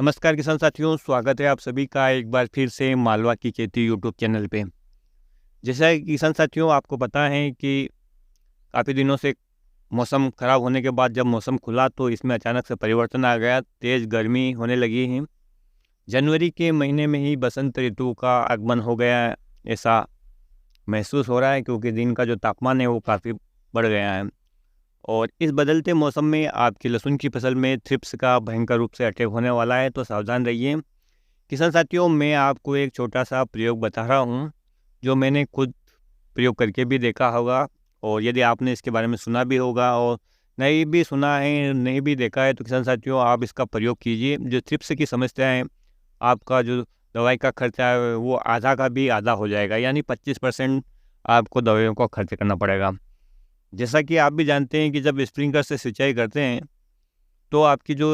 नमस्कार किसान साथियों, स्वागत है आप सभी का एक बार फिर से मालवा की खेती यूट्यूब चैनल पे। जैसा कि किसान साथियों आपको पता है कि काफ़ी दिनों से मौसम ख़राब होने के बाद जब मौसम खुला तो इसमें अचानक से परिवर्तन आ गया, तेज़ गर्मी होने लगी है। जनवरी के महीने में ही बसंत ऋतु का आगमन हो गया है, ऐसा महसूस हो रहा है क्योंकि दिन का जो तापमान है वो काफ़ी बढ़ गया है। और इस बदलते मौसम में आपकी लहसुन की फसल में थ्रिप्स का भयंकर रूप से अटैक होने वाला है, तो सावधान रहिए। किसान साथियों, मैं आपको एक छोटा-सा प्रयोग बता रहा हूँ, जो मैंने खुद प्रयोग करके भी देखा होगा और यदि आपने इसके बारे में सुना भी होगा और नहीं भी सुना है, नहीं भी देखा है, तो किसान साथियों आप इसका प्रयोग कीजिए। जो थ्रिप्स की समस्या है, आपका जो दवाई का खर्चा है, वो आधा का भी आधा हो जाएगा, यानी 25% आपको दवाइयों का खर्च करना पड़ेगा। जैसा कि आप भी जानते हैं कि जब स्प्रिंकलर से सिंचाई करते हैं, तो आपकी जो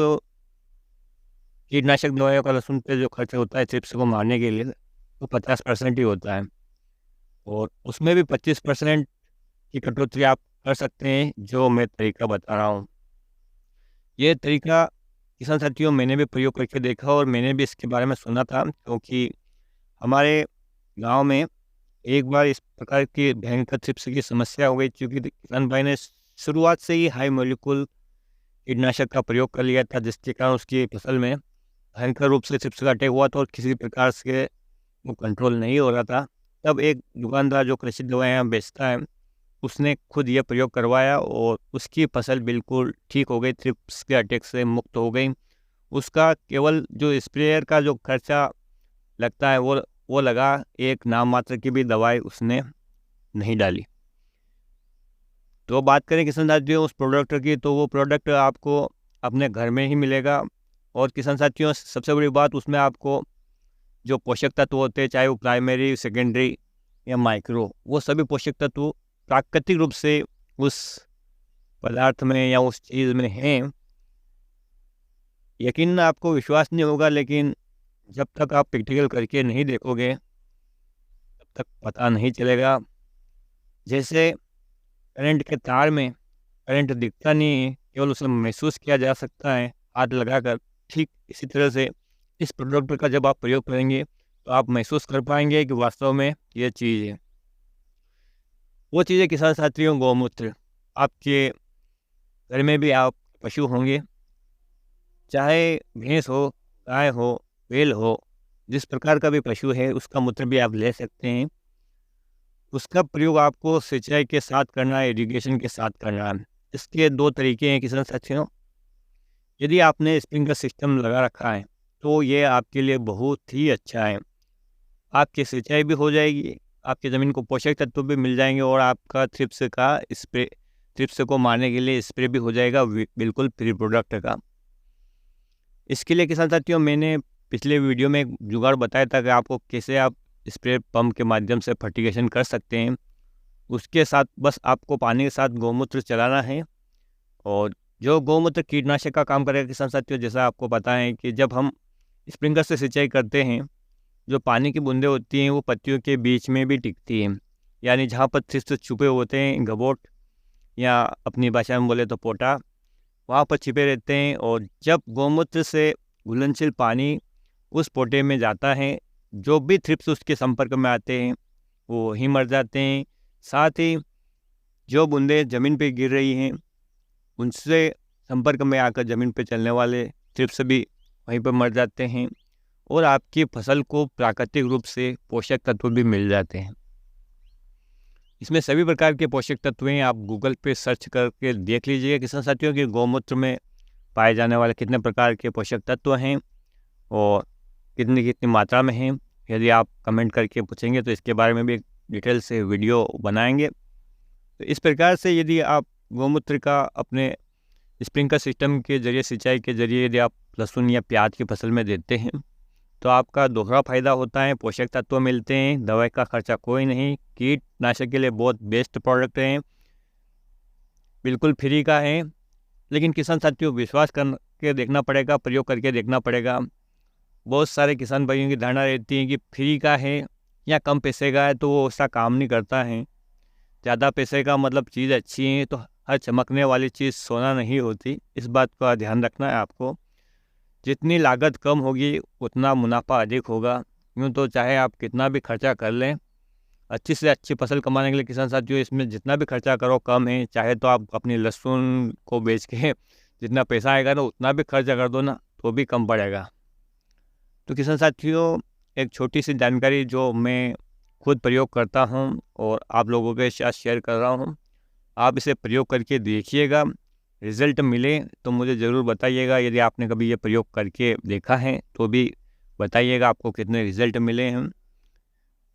कीटनाशक दवाइयों का लहसुन पे जो खर्च होता है थ्रिप्स को मारने के लिए, वो 50% ही होता है और उसमें भी 25% की कटौती आप कर सकते हैं, जो मैं तरीका बता रहा हूँ। ये तरीका किसान साथियों मैंने भी प्रयोग करके देखा और मैंने भी इसके बारे में सुना था, क्योंकि हमारे गाँव में एक बार इस प्रकार की भयंकर थ्रिप्स की समस्या हो गई, क्योंकि किसान भाई ने शुरुआत से ही हाई मॉलिक्यूल कीटनाशक का प्रयोग कर लिया था, जिसके कारण उसकी फसल में भयंकर रूप से थ्रिप्स का अटैक हुआ था और किसी प्रकार से वो कंट्रोल नहीं हो रहा था। तब एक दुकानदार जो कृषि दवाइयाँ बेचता है, उसने खुद ये प्रयोग करवाया और उसकी फसल बिल्कुल ठीक हो गई, थ्रिप्स के अटैक से मुक्त हो गई। उसका केवल जो स्प्रेयर का जो खर्चा लगता है वो लगा, एक नाम मात्र की भी दवाई उसने नहीं डाली। तो बात करें किसान साथियों उस प्रोडक्ट की, तो वो प्रोडक्ट आपको अपने घर में ही मिलेगा और किसान साथियों सबसे बड़ी बात, उसमें आपको जो पोषक तत्व होते हैं, चाहे वो प्राइमरी, सेकेंडरी या माइक्रो, वो सभी पोषक तत्व प्राकृतिक रूप से उस पदार्थ में या उस चीज़ में हैं। यकीन आपको विश्वास नहीं होगा, लेकिन जब तक आप प्रैक्टिकल करके नहीं देखोगे, तब तक पता नहीं चलेगा। जैसे करंट के तार में करंट दिखता नहीं है, केवल उसे महसूस किया जा सकता है हाथ लगाकर। ठीक इसी तरह से इस प्रोडक्ट का जब आप प्रयोग करेंगे, तो आप महसूस कर पाएंगे कि वास्तव में ये चीज़ है। वो चीज़ है किसान साथियों, गौमूत्र। आपके घर में भी आप पशु होंगे, चाहे भैंस हो, गाय हो, बैल हो, जिस प्रकार का भी पशु है उसका मूत्र भी आप ले सकते हैं। उसका प्रयोग आपको सिंचाई के साथ करना है, इरिगेशन के साथ करना है। इसके 2 तरीके हैं किसान साथियों। यदि आपने स्प्रिंकलर सिस्टम लगा रखा है, तो ये आपके लिए बहुत ही अच्छा है। आपकी सिंचाई भी हो जाएगी, आपकी ज़मीन को पोषक तत्व भी मिल जाएंगे और आपका थ्रिप्स को मारने के लिए स्प्रे भी हो जाएगा, बिल्कुल फ्री प्रोडक्ट का। इसके लिए किसान साथियों मैंने पिछले वीडियो में एक जुगाड़ बताया था कि आपको कैसे आप स्प्रे पंप के माध्यम से फर्टिगेशन कर सकते हैं। उसके साथ बस आपको पानी के साथ गौमूत्र चलाना है और जो गौमूत्र कीटनाशक का काम करेगा किसान साथियों। जैसा आपको पता है कि जब हम स्प्रिंकलर से सिंचाई करते हैं, जो पानी की बूंदें होती हैं वो पत्तियों के बीच में भी टिकती हैं, यानी जहाँ पर थ्रिप्स छुपे होते हैं, गबोट या अपनी भाषा में बोले तो पोटा, वहाँ पर छिपे रहते हैं। और जब गौमूत्र से घुलनशील पानी उस पोटे में जाता है, जो भी थ्रिप्स उसके संपर्क में आते हैं वो ही मर जाते हैं। साथ ही जो बूंदें ज़मीन पे गिर रही हैं, उनसे संपर्क में आकर ज़मीन पे चलने वाले थ्रिप्स भी वहीं पर मर जाते हैं और आपकी फसल को प्राकृतिक रूप से पोषक तत्व भी मिल जाते हैं। इसमें सभी प्रकार के पोषक तत्व हैं, आप गूगल पे सर्च करके देख लीजिएगा किसान साथियों कि गौमूत्र में पाए जाने वाले कितने प्रकार के पोषक तत्व हैं और कितनी कितनी मात्रा में हैं। यदि आप कमेंट करके पूछेंगे तो इसके बारे में भी एक डिटेल से वीडियो बनाएंगे। तो इस प्रकार से यदि आप गौमूत्र का अपने स्प्रिंकलर सिस्टम के जरिए, सिंचाई के जरिए यदि आप लहसुन या प्याज की फसल में देते हैं, तो आपका दोहरा फायदा होता है, पोषक तत्व मिलते हैं, दवाई का खर्चा कोई नहीं, कीटनाशक के लिए बहुत बेस्ट प्रोडक्ट हैं, बिल्कुल फ्री का है। लेकिन किसान साथियों विश्वास करके देखना पड़ेगा, प्रयोग करके देखना पड़ेगा। बहुत सारे किसान भाइयों की धारणा रहती है कि फ्री का है या कम पैसे का है तो वो ऐसा काम नहीं करता है। ज़्यादा पैसे का मतलब चीज़ अच्छी है, तो हर चमकने वाली चीज़ सोना नहीं होती, इस बात का ध्यान रखना है आपको। जितनी लागत कम होगी उतना मुनाफा अधिक होगा। यूँ तो चाहे आप कितना भी खर्चा कर लें, अच्छी से अच्छी फसल कमाने के लिए किसान साथियों इसमें जितना भी खर्चा करो कम है। चाहे तो आप अपनी लहसुन को बेच के जितना पैसा आएगा ना उतना भी खर्चा कर दो ना तो भी कम पड़ेगा। तो किसान साथियों, एक छोटी सी जानकारी जो मैं खुद प्रयोग करता हूँ और आप लोगों के साथ शेयर कर रहा हूँ, आप इसे प्रयोग करके देखिएगा। रिज़ल्ट मिले तो मुझे ज़रूर बताइएगा। यदि आपने कभी ये प्रयोग करके देखा है तो भी बताइएगा आपको कितने रिज़ल्ट मिले हैं।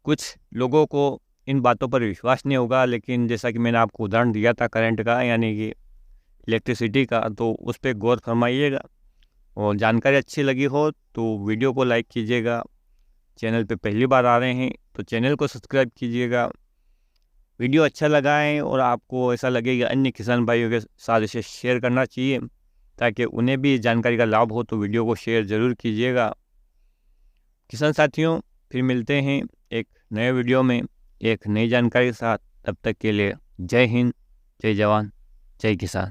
कुछ लोगों को इन बातों पर विश्वास नहीं होगा, लेकिन जैसा कि मैंने आपको उदाहरण दिया था करंट का, यानी कि इलेक्ट्रिसिटी का, तो उस पर गौर फरमाइएगा। और जानकारी अच्छी लगी हो तो वीडियो को लाइक कीजिएगा। चैनल पे पहली बार आ रहे हैं तो चैनल को सब्सक्राइब कीजिएगा। वीडियो अच्छा लगा है और आपको ऐसा लगे कि अन्य किसान भाइयों के साथ इसे शेयर करना चाहिए ताकि उन्हें भी जानकारी का लाभ हो, तो वीडियो को शेयर ज़रूर कीजिएगा। किसान साथियों, फिर मिलते हैं एक नए वीडियो में एक नई जानकारी के साथ। तब तक के लिए जय हिंद, जय जवान, जय किसान।